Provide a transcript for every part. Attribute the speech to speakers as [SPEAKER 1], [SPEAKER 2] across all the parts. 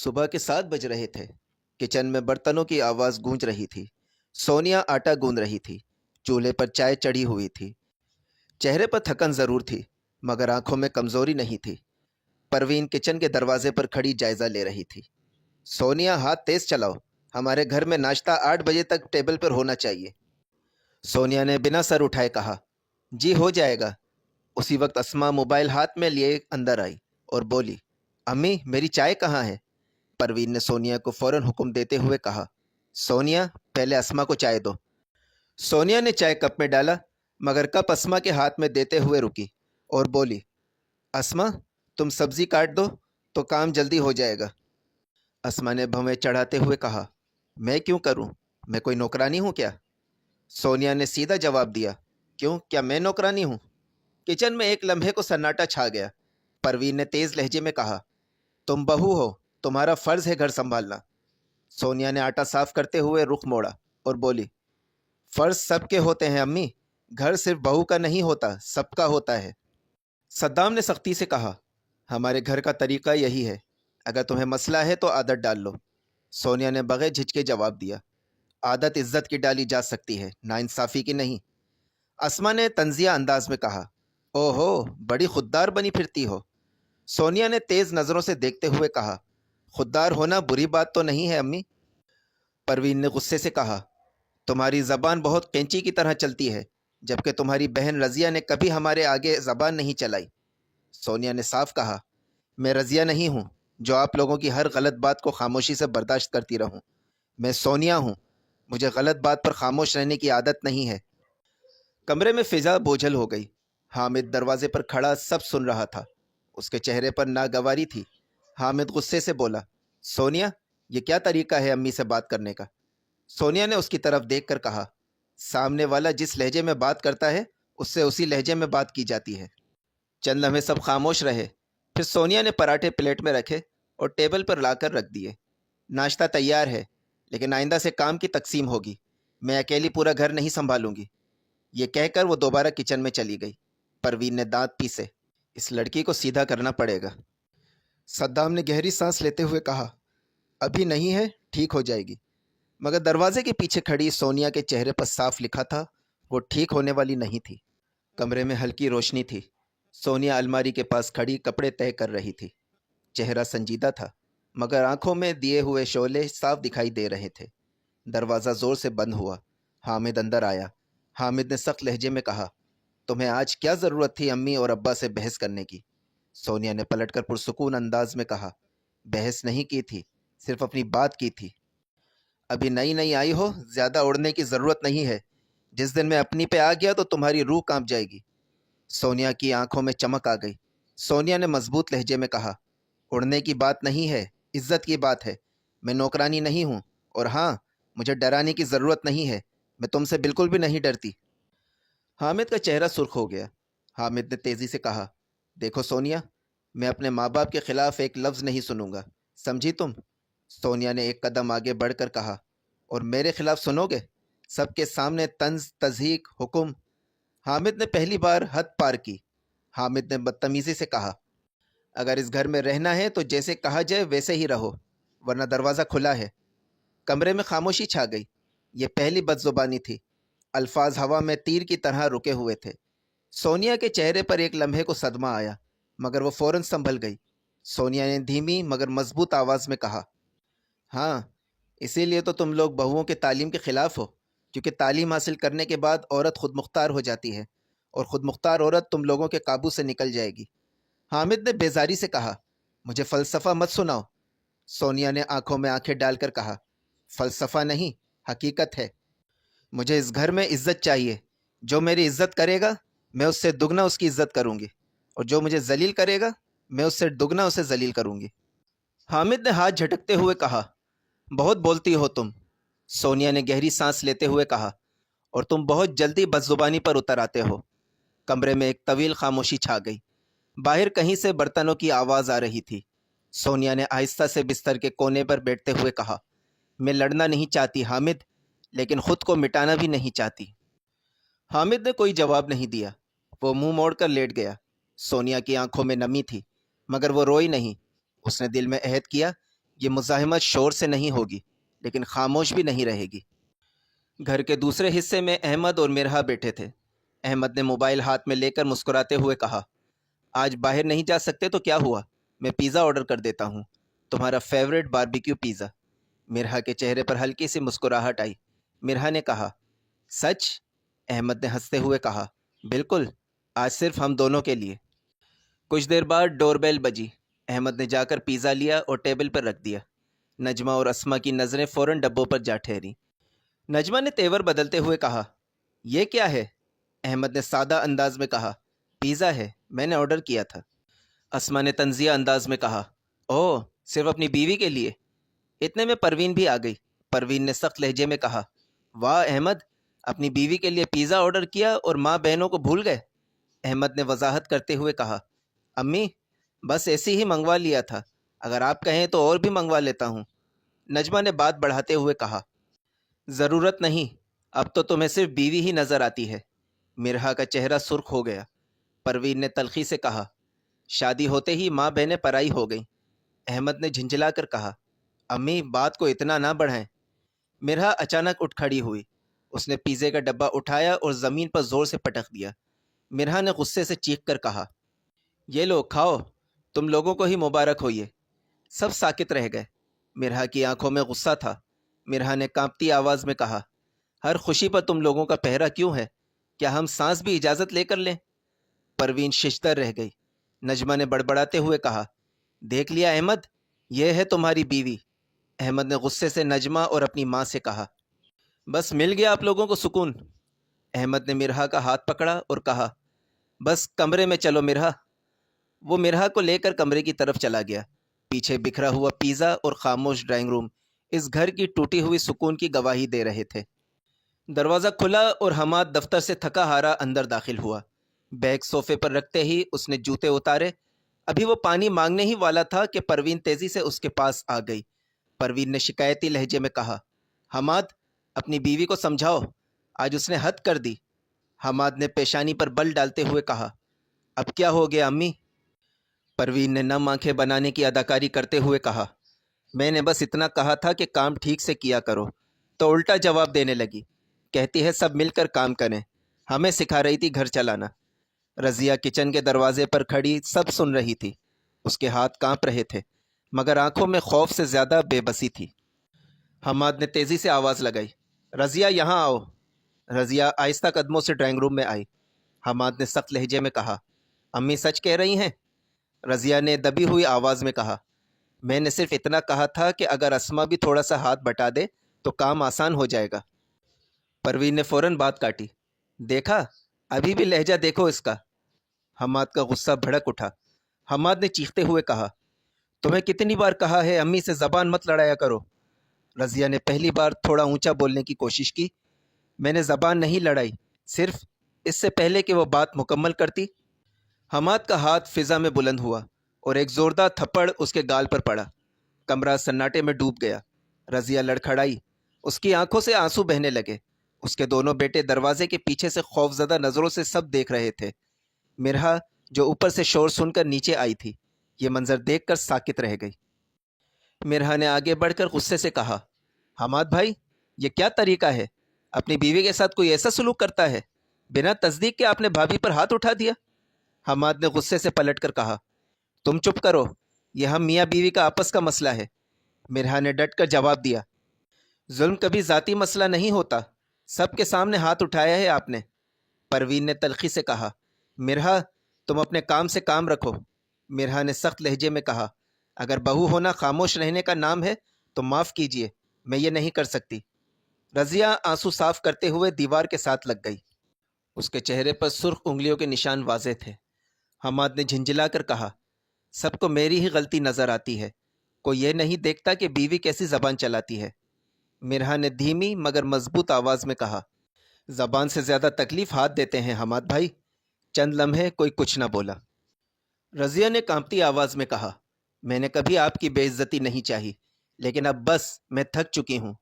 [SPEAKER 1] صبح کے 7 بج رہے تھے۔ کچن میں برتنوں کی آواز گونج رہی تھی۔ سونیا آٹا گوندھ رہی تھی۔ چولہے پر چائے چڑھی ہوئی تھی۔ چہرے پر تھکن ضرور تھی مگر آنکھوں میں کمزوری نہیں تھی۔ پروین کچن کے دروازے پر کھڑی جائزہ لے رہی تھی۔ سونیا ہاتھ تیز چلاؤ، ہمارے گھر میں ناشتہ 8 بجے تک ٹیبل پر ہونا چاہیے۔ سونیا نے بنا سر اٹھائے کہا، جی ہو جائے گا۔ اسی وقت اسما موبائل ہاتھ میں لیے اندر آئی اور بولی، امی میری چائے کہاں ہے؟ پروین نے سونیا کو فوراً حکم دیتے ہوئے کہا، سونیا پہلے اسما کو چائے دو۔ سونیا نے چائے کپ میں ڈالا مگر کپ اسما کے ہاتھ میں دیتے ہوئے رکی اور بولی، اسما تم سبزی کاٹ دو تو کام جلدی ہو جائے گا۔ اسما نے بھویں چڑھاتے ہوئے کہا، میں کیوں کروں؟ میں کوئی نوکرانی ہوں کیا؟ سونیا نے سیدھا جواب دیا، کیوں، کیا میں نوکرانی ہوں؟ کچن میں ایک لمحے کو سناٹا چھا گیا۔ پروین نے تیز لہجے میں کہا، تم بہو ہو، تمہارا فرض ہے گھر سنبھالنا۔ سونیا نے آٹا صاف کرتے ہوئے رخ موڑا اور بولی، فرض سب کے ہوتے ہیں امی، گھر صرف بہو کا نہیں ہوتا، سب کا ہوتا ہے۔ صدام نے سختی سے کہا، ہمارے گھر کا طریقہ یہی ہے، اگر تمہیں مسئلہ ہے تو عادت ڈال لو۔ سونیا نے بغیر جھجکے جواب دیا، عادت عزت کی ڈالی جا سکتی ہے، ناانصافی کی نہیں۔ اسما نے طنزیہ انداز میں کہا، او ہو بڑی خوددار بنی پھرتی ہو۔ سونیا نے تیز نظروں سے دیکھتے ہوئے کہا، خوددار ہونا بری بات تو نہیں ہے امی۔ پروین نے غصے سے کہا، تمہاری زبان بہت قینچی کی طرح چلتی ہے، جبکہ تمہاری بہن رضیہ نے کبھی ہمارے آگے زبان نہیں چلائی۔ سونیا نے صاف کہا، میں رضیہ نہیں ہوں جو آپ لوگوں کی ہر غلط بات کو خاموشی سے برداشت کرتی رہوں۔ میں سونیا ہوں، مجھے غلط بات پر خاموش رہنے کی عادت نہیں ہے۔ کمرے میں فضا بوجھل ہو گئی۔ حامد دروازے پر کھڑا سب سن رہا تھا۔ اس کے چہرے پر ناگواری تھی۔ حامد غصے سے بولا، سونیا یہ کیا طریقہ ہے امی سے بات کرنے کا؟ سونیا نے اس کی طرف دیکھ کر کہا، سامنے والا جس لہجے میں بات کرتا ہے اس سے اسی لہجے میں بات کی جاتی ہے۔ چند لمحے سب خاموش رہے، پھر سونیا نے پراٹھے پلیٹ میں رکھے اور ٹیبل پر لا کر رکھ دیے۔ ناشتہ تیار ہے، لیکن آئندہ سے کام کی تقسیم ہوگی، میں اکیلی پورا گھر نہیں سنبھالوں گی۔ یہ کہہ کر وہ دوبارہ کچن میں چلی گئی۔ پروین نے دانت پیسے، اس لڑکی کو سیدھا کرنا پڑے گا۔ صدام نے گہری سانس لیتے ہوئے کہا، ابھی نہیں ہے، ٹھیک ہو جائے گی۔ مگر دروازے کے پیچھے کھڑی سونیا کے چہرے پر صاف لکھا تھا، وہ ٹھیک ہونے والی نہیں تھی۔ کمرے میں ہلکی روشنی تھی۔ سونیا الماری کے پاس کھڑی کپڑے طے کر رہی تھی۔ چہرہ سنجیدہ تھا مگر آنکھوں میں دیے ہوئے شعلے صاف دکھائی دے رہے تھے۔ دروازہ زور سے بند ہوا۔ حامد اندر آیا۔ حامد نے سخت لہجے میں کہا، تمہیں آج کیا ضرورت تھی امی اور ابا سے بحث کرنے کی؟ سونیا نے پلٹ کر پرسکون انداز میں کہا، بحث نہیں کی تھی، صرف اپنی بات کی تھی۔ ابھی نئی نئی آئی ہو، زیادہ اڑنے کی ضرورت نہیں ہے، جس دن میں اپنی پہ آ گیا تو تمہاری روح کانپ جائے گی۔ سونیا کی آنکھوں میں چمک آ گئی۔ سونیا نے مضبوط لہجے میں کہا، اڑنے کی بات نہیں ہے، عزت کی بات ہے۔ میں نوکرانی نہیں ہوں، اور ہاں مجھے ڈرانے کی ضرورت نہیں ہے، میں تم سے بالکل بھی نہیں ڈرتی۔ حامد کا چہرہ سرخ ہو گیا۔ حامد نے تیزی سے کہا، دیکھو سونیا، میں اپنے ماں باپ کے خلاف ایک لفظ نہیں سنوں گا، سمجھی تم؟ سونیا نے ایک قدم آگے بڑھ کر کہا، اور میرے خلاف سنو گے؟ سب کے سامنے طنز تضحیک حکم؟ حامد نے پہلی بار حد پار کی۔ حامد نے بدتمیزی سے کہا، اگر اس گھر میں رہنا ہے تو جیسے کہا جائے ویسے ہی رہو، ورنہ دروازہ کھلا ہے۔ کمرے میں خاموشی چھا گئی۔ یہ پہلی بد زبانی تھی۔ الفاظ ہوا میں تیر کی طرح رکے ہوئے تھے۔ سونیا کے چہرے پر ایک لمحے کو صدمہ آیا مگر وہ فوراً سنبھل گئی۔ سونیا نے دھیمی مگر مضبوط آواز میں کہا، ہاں اسی لیے تو تم لوگ بہوؤں کے تعلیم کے خلاف ہو، کیونکہ تعلیم حاصل کرنے کے بعد عورت خود مختار ہو جاتی ہے، اور خود مختار عورت تم لوگوں کے قابو سے نکل جائے گی۔ حامد نے بیزاری سے کہا، مجھے فلسفہ مت سناؤ۔ سونیا نے آنکھوں میں آنکھیں ڈال کر کہا، فلسفہ نہیں، حقیقت ہے۔ مجھے اس گھر میں عزت چاہیے۔ جو میری عزت کرے گا میں اس سے دگنا اس کی عزت کروں گی، اور جو مجھے ذلیل کرے گا میں اس سے دگنا اسے ذلیل کروں گی۔ حامد نے ہاتھ جھٹکتے ہوئے کہا، بہت بولتی ہو تم۔ سونیا نے گہری سانس لیتے ہوئے کہا، اور تم بہت جلدی بدزبانی پر اتر آتے ہو۔ کمرے میں ایک طویل خاموشی چھا گئی۔ باہر کہیں سے برتنوں کی آواز آ رہی تھی۔ سونیا نے آہستہ سے بستر کے کونے پر بیٹھتے ہوئے کہا، میں لڑنا نہیں چاہتی حامد، لیکن خود کو مٹانا بھی نہیں چاہتی۔ حامد نے کوئی جواب نہیں دیا۔ وہ منہ موڑ کر لیٹ گیا۔ سونیا کی آنکھوں میں نمی تھی مگر وہ روئی نہیں۔ اس نے دل میں عہد کیا یہ مزاحمت شور سے نہیں ہوگی لیکن خاموش بھی نہیں رہے گی۔ گھر کے دوسرے حصے میں احمد اور مرحا بیٹھے تھے۔ احمد نے موبائل ہاتھ میں لے کر مسکراتے ہوئے کہا، آج باہر نہیں جا سکتے تو کیا ہوا، میں پیزا آرڈر کر دیتا ہوں، تمہارا فیوریٹ باربیکیو پیزا۔ مرحا کے چہرے پر ہلکی سی مسکراہٹ آئی۔ مرحا نے کہا، سچ؟ احمد نے ہنستے ہوئے کہا، بالکل، آج صرف ہم دونوں کے لیے۔ کچھ دیر بعد ڈور بیل بجی۔ احمد نے جا کر پیزا لیا اور ٹیبل پر رکھ دیا۔ نجمہ اور اسما کی نظریں فوراً ڈبوں پر جا ٹھہری۔ نجمہ نے تیور بدلتے ہوئے کہا، یہ کیا ہے؟ احمد نے سادہ انداز میں کہا، پیزا ہے، میں نے آرڈر کیا تھا۔ اسما نے طنزیہ انداز میں کہا، اوہ، صرف اپنی بیوی کے لیے؟ اتنے میں پروین بھی آ گئی۔ پروین نے سخت لہجے میں کہا، واہ احمد، اپنی بیوی کے لیے پیزا آرڈر کیا اور ماں بہنوں کو بھول گئے۔ احمد نے وضاحت کرتے ہوئے کہا، امی، بس ایسی ہی منگوا لیا تھا، اگر آپ کہیں تو اور بھی منگوا لیتا ہوں۔ نجمہ نے بات بڑھاتے ہوئے کہا، ضرورت نہیں، اب تو تمہیں صرف بیوی ہی نظر آتی ہے۔ مرحا کا چہرہ سرخ ہو گیا۔ پروین نے تلخی سے کہا، شادی ہوتے ہی ماں بہنیں پرائی ہو گئیں۔ احمد نے جھنجھلا کر کہا، امی، بات کو اتنا نہ بڑھائیں۔ مرحا اچانک اٹھ کھڑی ہوئی۔ اس نے پیزے کا ڈبہ اٹھایا اور زمین پر زور سے پٹک دیا۔ مرحا نے غصے سے چیخ کر کہا، یہ لو کھاؤ، تم لوگوں کو ہی مبارک ہو۔ یہ سب ساکت رہ گئے۔ مرحا کی آنکھوں میں غصہ تھا۔ مرحا نے کانپتی آواز میں کہا، ہر خوشی پر تم لوگوں کا پہرا کیوں ہے؟ کیا ہم سانس بھی اجازت لے کر لیں؟ پروین ششدر رہ گئی۔ نجمہ نے بڑبڑاتے ہوئے کہا، دیکھ لیا احمد، یہ ہے تمہاری بیوی۔ احمد نے غصے سے نجمہ اور اپنی ماں سے کہا، بس مل گیا آپ لوگوں کو سکون۔ احمد نے مرحا کا ہاتھ پکڑا اور کہا، بس کمرے میں چلو مرحا۔ وہ مرحا کو لے کر کمرے کی طرف چلا گیا۔ پیچھے بکھرا ہوا پیزا اور خاموش ڈرائنگ روم اس گھر کی ٹوٹی ہوئی سکون کی گواہی دے رہے تھے۔ دروازہ کھلا اور حماد دفتر سے تھکا ہارا اندر داخل ہوا۔ بیگ صوفے پر رکھتے ہی اس نے جوتے اتارے۔ ابھی وہ پانی مانگنے ہی والا تھا کہ پروین تیزی سے اس کے پاس آ گئی۔ پروین نے شکایتی لہجے میں کہا، حماد، اپنی بیوی کو سمجھاؤ، آج اس نے حد کر دی۔ حماد نے پیشانی پر بل ڈالتے ہوئے کہا، اب کیا ہو گیا امی؟ پروین نے نم آنکھیں بنانے کی اداکاری کرتے ہوئے کہا، میں نے بس اتنا کہا تھا کہ کام ٹھیک سے کیا کرو، تو الٹا جواب دینے لگی۔ کہتی ہے سب مل کر کام کریں، ہمیں سکھا رہی تھی گھر چلانا۔ رضیہ کچن کے دروازے پر کھڑی سب سن رہی تھی۔ اس کے ہاتھ کانپ رہے تھے مگر آنکھوں میں خوف سے زیادہ بے بسی تھی۔ حماد نے تیزی سے آواز لگائی، رضیہ یہاں آؤ۔ رضیہ آہستہ قدموں سے ڈرائنگ روم میں آئی۔ حماد نے سخت لہجے میں کہا، امی سچ کہہ رہی ہیں؟ رضیہ نے دبی ہوئی آواز میں کہا، میں نے صرف اتنا کہا تھا کہ اگر اسما بھی تھوڑا سا ہاتھ بٹا دے تو کام آسان ہو جائے گا۔ پروین نے فوراً بات کاٹی، دیکھا، ابھی بھی لہجہ دیکھو اس کا۔ حماد کا غصہ بھڑک اٹھا۔ حماد نے چیختے ہوئے کہا، تمہیں کتنی بار کہا ہے امی سے زبان مت لڑایا کرو۔ رضیہ نے پہلی بار تھوڑا اونچا بولنے کی کوشش کی، میں نے زبان نہیں لڑائی، صرف اس سے پہلے کہ وہ بات مکمل کرتی۔ حماد کا ہاتھ فضا میں بلند ہوا اور ایک زوردار تھپڑ اس کے گال پر پڑا۔ کمرہ سناٹے میں ڈوب گیا۔ رضیہ لڑکھڑائی، اس کی آنکھوں سے آنسو بہنے لگے۔ اس کے دونوں بیٹے دروازے کے پیچھے سے خوفزدہ نظروں سے سب دیکھ رہے تھے۔ مرحا جو اوپر سے شور سن کر نیچے آئی تھی، یہ منظر دیکھ کر ساکت رہ گئی۔ مرحا نے آگے بڑھ کر غصے سے کہا، حماد بھائی، یہ کیا طریقہ ہے؟ اپنی بیوی کے ساتھ کوئی ایسا سلوک کرتا ہے؟ بنا تصدیق کے آپ نے بھابھی پر ہاتھ اٹھا دیا۔ حماد نے غصے سے پلٹ کر کہا، تم چپ کرو، یہ ہم میاں بیوی کا آپس کا مسئلہ ہے۔ مرحا نے ڈٹ کر جواب دیا، ظلم کبھی ذاتی مسئلہ نہیں ہوتا، سب کے سامنے ہاتھ اٹھایا ہے آپ نے۔ پروین نے تلخی سے کہا، مرحا، تم اپنے کام سے کام رکھو۔ مرحا نے سخت لہجے میں کہا، اگر بہو ہونا خاموش رہنے کا نام ہے تو معاف کیجیے، میں یہ نہیں کر سکتی۔ رضیہ آنسو صاف کرتے ہوئے دیوار کے ساتھ لگ گئی۔ اس کے چہرے پر سرخ انگلیوں کے نشان واضح تھے۔ حماد نے جھنجھلا کر کہا، سب کو میری ہی غلطی نظر آتی ہے، کوئی یہ نہیں دیکھتا کہ بیوی کیسی زبان چلاتی ہے۔ مرحا نے دھیمی مگر مضبوط آواز میں کہا، زبان سے زیادہ تکلیف ہاتھ دیتے ہیں حماد بھائی۔ چند لمحے کوئی کچھ نہ بولا۔ رضیہ نے کانپتی آواز میں کہا، میں نے کبھی آپ کی بے عزتی نہیں چاہی، لیکن اب بس، میں تھک چکی ہوں۔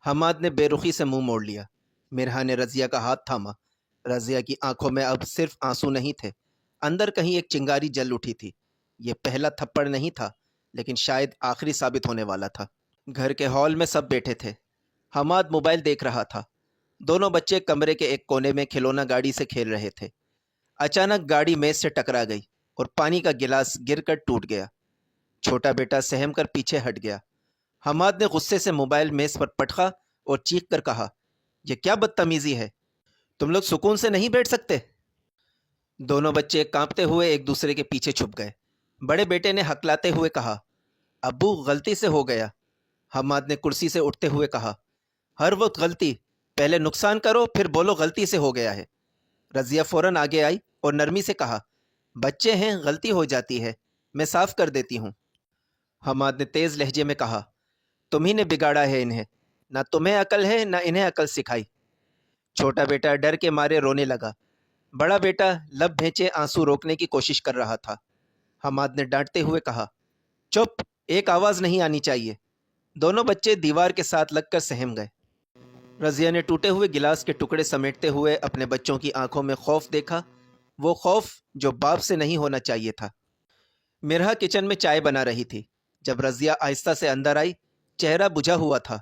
[SPEAKER 1] حماد نے بے رخی سے منہ موڑ لیا۔ مرحا نے رضیہ کا ہاتھ تھاما۔ رضیہ کی آنکھوں میں اب صرف آنسو نہیں تھے، اندر کہیں ایک چنگاری جل اٹھی تھی۔ یہ پہلا تھپڑ نہیں تھا، لیکن شاید آخری ثابت ہونے والا تھا۔ گھر کے ہال میں سب بیٹھے تھے۔ حماد موبائل دیکھ رہا تھا۔ دونوں بچے کمرے کے ایک کونے میں کھلونا گاڑی سے کھیل رہے تھے۔ اچانک گاڑی میز سے ٹکرا گئی اور پانی کا گلاس گر کر ٹوٹ گیا۔ چھوٹا بیٹا سہم کر پیچھے ہٹ گیا۔ حماد نے غصے سے موبائل میز پر پٹخا اور چیخ کر کہا، یہ کیا بدتمیزی ہے؟ تم لوگ سکون سے نہیں بیٹھ سکتے؟ دونوں بچے کانپتے ہوئے ایک دوسرے کے پیچھے چھپ گئے۔ بڑے بیٹے نے ہکلاتے ہوئے کہا، ابو غلطی سے ہو گیا۔ حماد نے کرسی سے اٹھتے ہوئے کہا، ہر وقت غلطی، پہلے نقصان کرو پھر بولو غلطی سے ہو گیا ہے۔ رضیہ فوراً آگے آئی اور نرمی سے کہا، بچے ہیں، غلطی ہو جاتی ہے، میں صاف کر دیتی ہوں۔ حماد نے تیز لہجے میں کہا، تم ہی نے بگاڑا ہے انہیں، نہ تمہیں عقل ہے نہ انہیں عقل سکھائی۔ چھوٹا بیٹا ڈر کے مارے رونے لگا۔ بڑا بیٹا لب بھینچے آنسو روکنے کی کوشش کر رہا تھا۔ حماد نے ڈانٹتے ہوئے کہا، چپ، ایک آواز نہیں آنی چاہیے۔ دونوں بچے دیوار کے ساتھ لگ کر سہم گئے۔ رضیہ نے ٹوٹے ہوئے گلاس کے ٹکڑے سمیٹتے ہوئے اپنے بچوں کی آنکھوں میں خوف دیکھا، وہ خوف جو باپ سے نہیں ہونا چاہیے تھا۔ مرہا کچن میں چائے بنا رہی تھی۔ جب رضیہ آہستہ سے اندر آئی، چہرہ بجھا ہوا تھا۔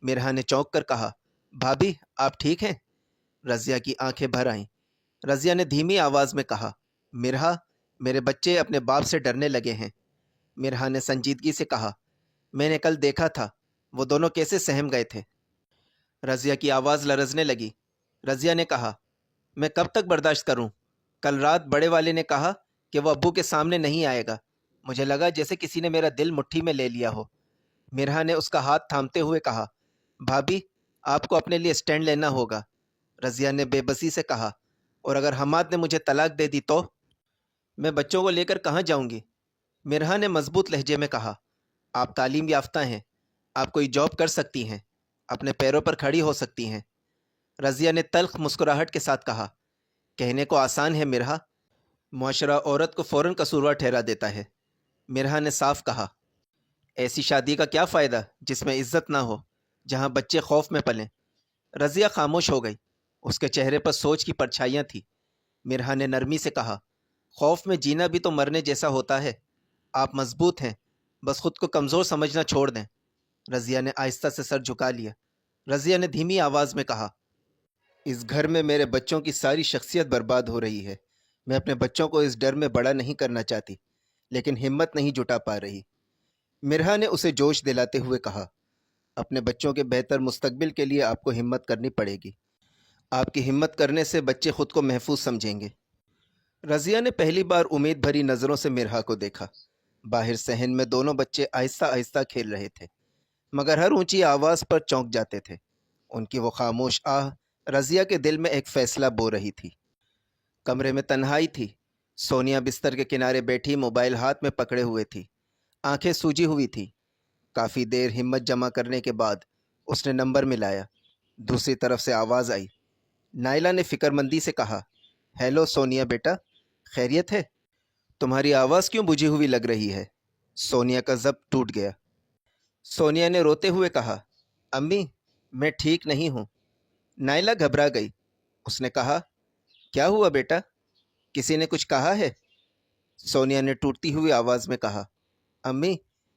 [SPEAKER 1] مرہا نے چونک کر کہا، بھابھی آپ ٹھیک ہیں؟ رضیہ کی آنکھیں بھر آئیں۔ رضیہ نے دھیمی آواز میں کہا، مرہا، میرے بچے اپنے باپ سے ڈرنے لگے ہیں۔ مرہا نے سنجیدگی سے کہا، میں نے کل دیکھا تھا، وہ دونوں کیسے سہم گئے تھے۔ رضیہ کی آواز لرزنے لگی۔ رضیہ نے کہا، میں کب تک برداشت کروں؟ کل رات بڑے والے نے کہا کہ وہ ابو کے سامنے نہیں آئے گا۔ مجھے لگا جیسے کسی نے میرا دل مٹھی میں لے لیا ہو۔ مرہا نے اس کا ہاتھ تھامتے ہوئے کہا، بھابھی آپ کو اپنے لیے اسٹینڈ لینا ہوگا۔ رضیہ نے بے بسی سے کہا، اور اگر حماد نے مجھے طلاق دے دی تو؟ میں بچوں کو لے کر کہاں جاؤں گی؟ مرہا نے مضبوط لہجے میں کہا، آپ تعلیم یافتہ ہیں، آپ کوئی جاب کر سکتی ہیں، اپنے پیروں پر کھڑی ہو سکتی ہیں۔ رضیہ نے تلخ مسکراہٹ کے ساتھ کہا، کہنے کو آسان ہے مرہا، معاشرہ عورت کو فوراً قصوروار ٹھہرا دیتا ہے۔ مرہا نے صاف کہا، ایسی شادی کا کیا فائدہ جس میں عزت نہ ہو، جہاں بچے خوف میں پلیں۔ رضیہ خاموش ہو گئی۔ اس کے چہرے پر سوچ کی پرچھائیاں تھیں۔ مرہا نے نرمی سے کہا، خوف میں جینا بھی تو مرنے جیسا ہوتا ہے۔ آپ مضبوط ہیں، بس خود کو کمزور سمجھنا چھوڑ دیں۔ رضیہ نے آہستہ سے سر جھکا لیا۔ رضیہ نے دھیمی آواز میں کہا، اس گھر میں میرے بچوں کی ساری شخصیت برباد ہو رہی ہے۔ میں اپنے بچوں کو اس ڈر میں بڑا نہیں کرنا چاہتی، لیکن ہمت نہیں جٹا پا رہی۔ مرہا نے اسے جوش دلاتے ہوئے کہا، اپنے بچوں کے بہتر مستقبل کے لیے آپ کو ہمت کرنی پڑے گی۔ آپ کی ہمت کرنے سے بچے خود کو محفوظ سمجھیں گے۔ رضیہ نے پہلی بار امید بھری نظروں سے مرہا کو دیکھا۔ باہر صحن میں دونوں بچے آہستہ آہستہ کھیل رہے تھے، مگر ہر اونچی آواز پر چونک جاتے تھے۔ ان کی وہ خاموش آہ رضیہ کے دل میں ایک فیصلہ بو رہی تھی۔ کمرے میں تنہائی تھی۔ سونیا بستر کے کنارے بیٹھی موبائل ہاتھ میں پکڑے ہوئے تھی، آنکھیں سوجی ہوئی تھی۔ کافی دیر ہمت جمع کرنے کے بعد اس نے نمبر ملایا۔ دوسری طرف سے آواز آئی۔ نائلہ نے فکر مندی سے کہا، ہیلو سونیا بیٹا، خیریت ہے؟ تمہاری آواز کیوں بجھی ہوئی لگ رہی ہے؟ سونیا کا ضبط ٹوٹ گیا۔ سونیا نے روتے ہوئے کہا، امی میں ٹھیک نہیں ہوں۔ نائلہ گھبرا گئی۔ اس نے کہا، کیا ہوا بیٹا؟ کسی نے کچھ کہا ہے؟ سونیا نے ٹوٹتی ہوئی آواز میں کہا، امی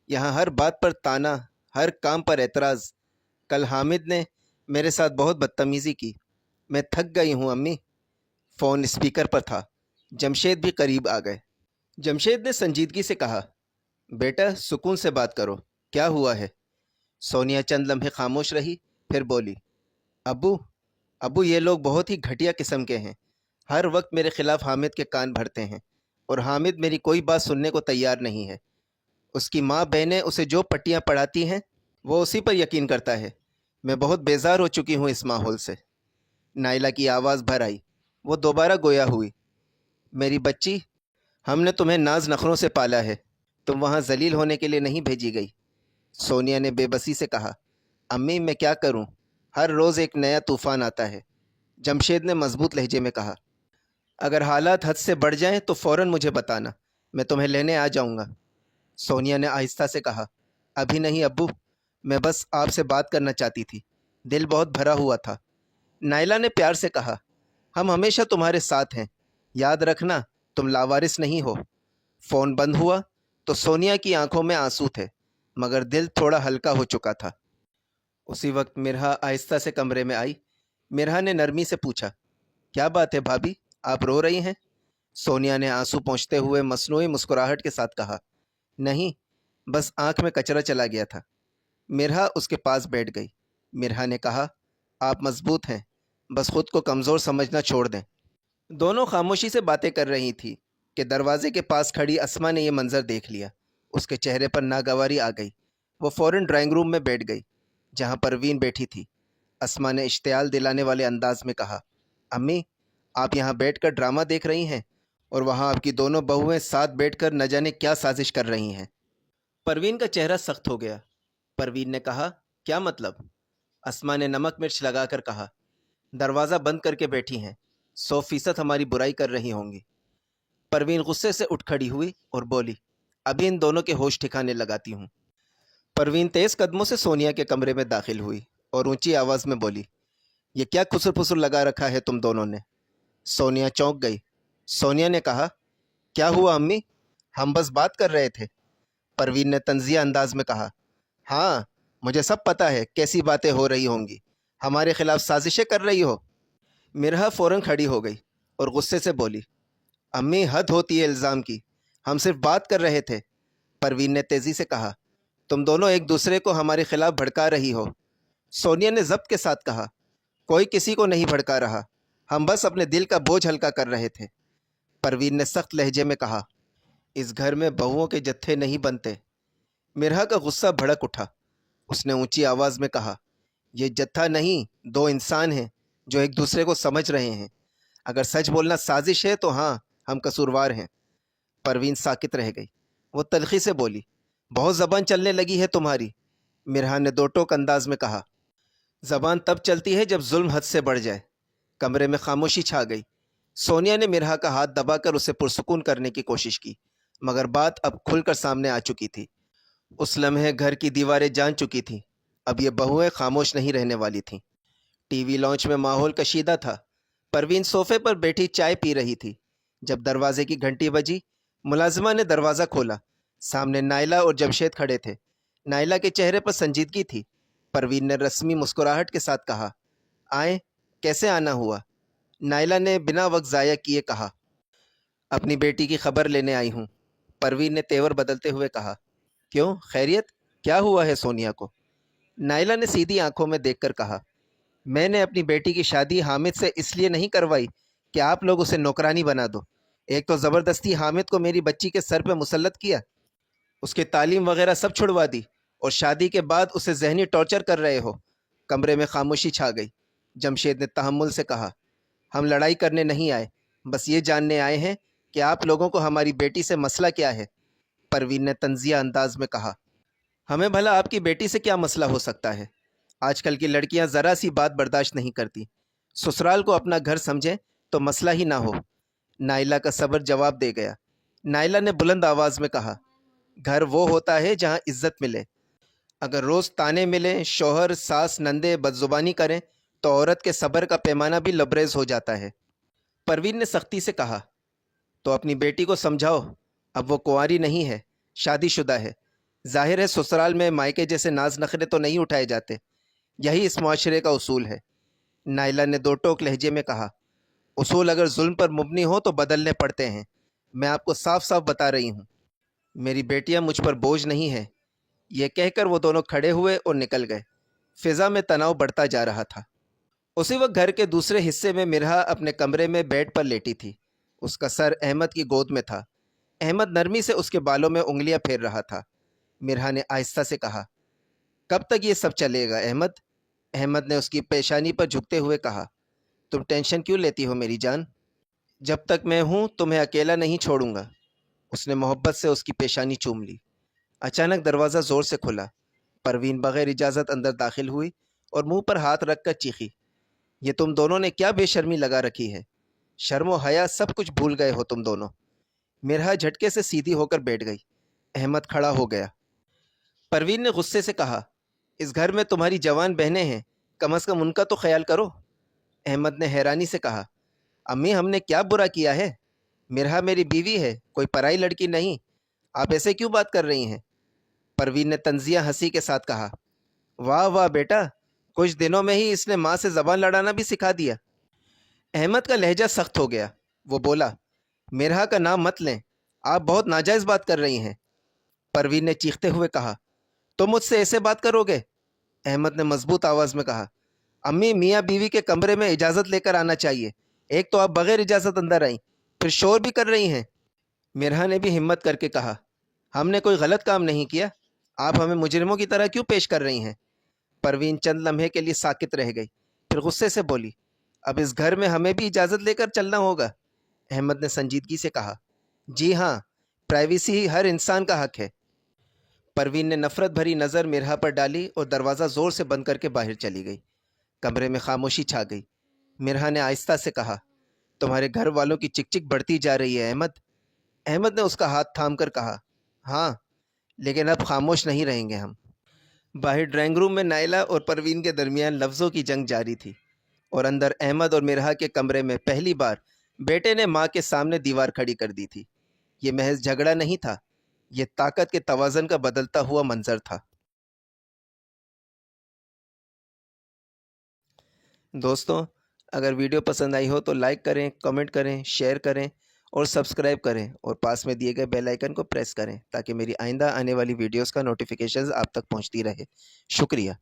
[SPEAKER 1] یہاں ہر بات پر تانا، ہر کام پر اعتراض۔ کل حامد نے میرے ساتھ بہت بدتمیزی کی، میں تھک گئی ہوں امی۔ فون اسپیکر پر تھا۔ جمشید بھی قریب آ گئے۔ جمشید نے سنجیدگی سے کہا، بیٹا سکون سے بات کرو، کیا ہوا ہے؟ سونیا چند لمحے خاموش رہی، پھر بولی، ابو یہ لوگ بہت ہی گھٹیا قسم کے ہیں، ہر وقت میرے خلاف حامد کے کان بھرتے ہیں، اور حامد میری کوئی بات سننے کو تیار نہیں ہے۔ اس کی ماں بہنیں اسے جو پٹیاں پڑھاتی ہیں وہ اسی پر یقین کرتا ہے۔ میں بہت بیزار ہو چکی ہوں اس ماحول سے۔ نائلہ کی آواز بھر آئی۔ وہ دوبارہ گویا ہوئی، میری بچی، ہم نے تمہیں ناز نخروں سے پالا ہے، تم وہاں ذلیل ہونے کے لیے نہیں بھیجی گئی۔ سونیا نے بے بسی سے کہا، امی میں کیا کروں، ہر روز ایک نیا طوفان آتا ہے۔ جمشید نے مضبوط لہجے میں کہا، اگر حالات حد سے بڑھ جائیں تو فوراً مجھے بتانا، میں تمہیں لینے آ جاؤں گا۔ سونیا نے آہستہ سے کہا، ابھی نہیں ابو، میں بس آپ سے بات کرنا چاہتی تھی، دل بہت بھرا ہوا تھا۔ نائلہ نے پیار سے کہا، ہم ہمیشہ تمہارے ساتھ ہیں، یاد رکھنا تم لاوارث نہیں ہو۔ فون بند ہوا تو سونیا کی آنکھوں میں آنسو تھے، مگر دل تھوڑا ہلکا ہو چکا تھا۔ اسی وقت مرہا آہستہ سے کمرے میں آئی۔ مرہا نے نرمی سے پوچھا، کیا بات ہے بھابھی، آپ رو رہی ہیں؟ سونیا نے آنسو پونچھتے ہوئے مصنوعی مسکراہٹ کے ساتھ کہا، نہیں، بس آنکھ میں کچرا چلا گیا تھا۔ مرہا اس کے پاس بیٹھ گئی۔ مرہا نے کہا، آپ مضبوط ہیں، بس خود کو کمزور سمجھنا چھوڑ دیں۔ دونوں خاموشی سے باتیں کر رہی تھی کہ دروازے کے پاس کھڑی اسما نے یہ منظر دیکھ لیا۔ اس کے چہرے پر ناگواری آ گئی۔ وہ فوراً ڈرائنگ روم میں بیٹھ گئی جہاں پروین بیٹھی تھی۔ اسما نے اشتعال دلانے والے انداز میں کہا، امی، آپ یہاں بیٹھ کر ڈرامہ دیکھ رہی ہیں اور وہاں آپ کی دونوں بہویں ساتھ بیٹھ کر نہ جانے کیا سازش کر رہی ہیں۔ پروین کا چہرہ سخت ہو گیا۔ پروین نے کہا، کیا مطلب؟ اسما نے نمک مرچ لگا کر کہا، دروازہ بند کر کے بیٹھی ہیں، 100% ہماری برائی کر رہی ہوں گی۔ پروین غصے سے اٹھ کھڑی ہوئی اور بولی، ابھی ان دونوں کے ہوش ٹھکانے لگاتی ہوں۔ پروین تیز قدموں سے سونیا کے کمرے میں داخل ہوئی اور اونچی آواز میں بولی، یہ کیا خسر پھسر لگا رکھا ہے تم دونوں نے؟ سونیا چونک گئی۔ سونیا نے کہا، کیا ہوا امی؟ ہم بس بات کر رہے تھے۔ پروین نے طنزیہ انداز میں کہا، ہاں، مجھے سب پتا ہے کیسی باتیں ہو رہی ہوں گی، ہمارے خلاف سازشیں کر رہی ہو۔ مرہا فوراً کھڑی ہو گئی اور غصے سے بولی، امی، حد ہوتی ہے الزام کی، ہم صرف بات کر رہے تھے۔ پروین نے تیزی سے کہا، تم دونوں ایک دوسرے کو ہمارے خلاف بھڑکا رہی ہو۔ سونیا نے ضبط کے ساتھ کہا، کوئی کسی کو نہیں بھڑکا رہا، ہم بس اپنے دل کا بوجھ ہلکا کر رہے تھے۔ پروین نے سخت لہجے میں کہا، اس گھر میں بہوؤں کے جتھے نہیں بنتے۔ مرہا کا غصہ بھڑک اٹھا۔ اس نے اونچی آواز میں کہا، یہ جتھا نہیں، دو انسان ہیں جو ایک دوسرے کو سمجھ رہے ہیں۔ اگر سچ بولنا سازش ہے تو ہاں، ہم قصوروار ہیں۔ پروین ساکت رہ گئی۔ وہ تلخی سے بولی، بہت زبان چلنے لگی ہے تمہاری۔ مرہا نے دو ٹوک انداز میں کہا، زبان تب چلتی ہے جب ظلم حد سے بڑھ جائے۔ کمرے میں خاموشی چھا گئی۔ سونیا نے مرہا کا ہاتھ دبا کر اسے پرسکون کرنے کی کوشش کی، مگر بات اب کھل کر سامنے آ چکی تھی۔ اس لمحے گھر کی دیواریں جان چکی تھیں، اب یہ بہویں خاموش نہیں رہنے والی تھیں۔ ٹی وی لانچ میں ماحول کشیدہ تھا۔ پروین صوفے پر بیٹھی چائے پی رہی تھی۔ جب دروازے کی گھنٹی بجی، ملازمہ نے دروازہ کھولا۔ سامنے نائلہ اور جمشید کھڑے تھے۔ نائلہ کے چہرے پر سنجیدگی تھی۔ پروین نے رسمی مسکراہٹ کے ساتھ کہا، آئیں، کیسے آنا ہوا؟ نائلہ نے بنا وقت ضائع کیے کہا، اپنی بیٹی کی خبر لینے آئی ہوں۔ پروین نے تیور بدلتے ہوئے کہا، کیوں، خیریت؟ کیا ہوا ہے سونیا کو؟ نائلہ نے سیدھی آنکھوں میں دیکھ کر کہا، میں نے اپنی بیٹی کی شادی حامد سے اس لیے نہیں کروائی کہ آپ لوگ اسے نوکرانی بنا دو۔ ایک تو زبردستی حامد کو میری بچی کے سر پہ مسلط کیا، اس کی تعلیم وغیرہ سب چھڑوا دی، اور شادی کے بعد اسے ذہنی ٹارچر کر رہے ہو۔ کمرے میں خاموشی چھا گئی۔ جمشید نے تحمل سے کہا، ہم لڑائی کرنے نہیں آئے، بس یہ جاننے آئے ہیں کہ آپ لوگوں کو ہماری بیٹی سے مسئلہ کیا ہے۔ پروین نے طنزیہ انداز میں کہا، ہمیں بھلا آپ کی بیٹی سے کیا مسئلہ ہو سکتا ہے؟ آج کل کی لڑکیاں ذرا سی بات برداشت نہیں کرتی۔ سسرال کو اپنا گھر سمجھیں تو مسئلہ ہی نہ ہو۔ نائلہ کا صبر جواب دے گیا۔ نائلہ نے بلند آواز میں کہا، گھر وہ ہوتا ہے جہاں عزت ملے۔ اگر روز تانے ملیں، شوہر ساس نندے بدزبانی کریں تو عورت کے صبر کا پیمانہ بھی لبریز ہو جاتا ہے۔ پروین نے سختی سے کہا، تو اپنی بیٹی کو سمجھاؤ، اب وہ کنواری نہیں ہے، شادی شدہ ہے۔ ظاہر ہے سسرال میں مائکے جیسے ناز نخرے تو نہیں اٹھائے جاتے، یہی اس معاشرے کا اصول ہے۔ نائلہ نے دو ٹوک لہجے میں کہا، اصول اگر ظلم پر مبنی ہو تو بدلنے پڑتے ہیں۔ میں آپ کو صاف صاف بتا رہی ہوں، میری بیٹیاں مجھ پر بوجھ نہیں ہے۔ یہ کہہ کر وہ دونوں کھڑے ہوئے اور نکل گئے۔ فضا میں تناؤ بڑھتا جا رہا تھا۔ اسی وقت گھر کے دوسرے حصے میں مرہا اپنے کمرے میں بیڈ پر لیٹی تھی۔ اس کا سر احمد کی گود میں تھا۔ احمد نرمی سے اس کے بالوں میں انگلیاں پھیر رہا تھا۔ مرہا نے آہستہ سے کہا، کب تک یہ سب چلے گا احمد؟ احمد نے اس کی پیشانی پر جھکتے ہوئے کہا، تم ٹینشن کیوں لیتی ہو میری جان؟ جب تک میں ہوں تمہیں اکیلا نہیں چھوڑوں گا۔ اس نے محبت سے اس کی پیشانی چوم لی۔ اچانک دروازہ زور سے کھلا۔ پروین بغیر اجازت اندر داخل ہوئی اور منہ پر ہاتھ رکھ کر چیخی، یہ تم دونوں نے کیا بے شرمی لگا رکھی ہے؟ شرم و حیا سب کچھ بھول گئے ہو تم دونوں۔ مرہا جھٹکے سے سیدھی ہو کر بیٹھ گئی۔ احمد کھڑا ہو گیا۔ پروین نے غصے سے کہا، اس گھر میں تمہاری جوان بہنیں ہیں، کم از کم ان کا تو خیال کرو۔ احمد نے حیرانی سے کہا، امی، ہم نے کیا برا کیا ہے؟ مرہا میری بیوی ہے، کوئی پرائی لڑکی نہیں۔ آپ ایسے کیوں بات کر رہی ہیں؟ پروین نے طنزیہ ہنسی کے ساتھ کہا۔ واہ واہ بیٹا، کچھ دنوں میں ہی اس نے ماں سے زبان لڑانا بھی سکھا دیا۔ احمد کا لہجہ سخت ہو گیا۔ وہ بولا، میرہا کا نام مت لیں، آپ بہت ناجائز بات کر رہی ہیں۔ پروین نے چیختے ہوئے کہا، تم مجھ سے ایسے بات کرو گے؟ احمد نے مضبوط آواز میں کہا، امی میاں بیوی کے کمرے میں اجازت لے کر آنا چاہیے، ایک تو آپ بغیر اجازت اندر آئیں، پھر شور بھی کر رہی ہیں۔ میرہا نے بھی ہمت کر کے کہا، ہم نے کوئی غلط کام نہیں کیا، آپ ہمیں مجرموں کی طرح کیوں پیش کر رہی ہیں؟ پروین چند لمحے کے لیے ساکت رہ گئی، پھر غصے سے بولی، اب اس گھر میں ہمیں بھی اجازت لے کر چلنا ہوگا؟ احمد نے سنجیدگی سے کہا، جی ہاں، پرائیویسی ہی ہر انسان کا حق ہے۔ پروین نے نفرت بھری نظر میرہا پر ڈالی اور دروازہ زور سے بند کر کے باہر چلی گئی۔ کمرے میں خاموشی چھا گئی۔ میرہا نے آہستہ سے کہا، تمہارے گھر والوں کی چک چک بڑھتی جا رہی ہے احمد۔ احمد نے اس کا ہاتھ تھام کر کہا، ہاں، لیکن اب خاموش نہیں رہیں گے ہم۔ باہر ڈرائنگ روم میں نائلہ اور پروین کے درمیان لفظوں کی جنگ جاری تھی، اور اندر احمد اور میرہا کے کمرے میں پہلی بار بیٹے نے ماں کے سامنے دیوار کھڑی کر دی تھی۔ یہ محض جھگڑا نہیں تھا، یہ طاقت کے توازن کا بدلتا ہوا منظر تھا۔ دوستوں، اگر ویڈیو پسند آئی ہو تو لائک کریں، کمنٹ کریں، شیئر کریں اور سبسکرائب کریں، اور پاس میں دیے گئے بیل آئیکن کو پریس کریں تاکہ میری آئندہ آنے والی ویڈیوز کا نوٹیفیکیشنز آپ تک پہنچتی رہے۔ شکریہ۔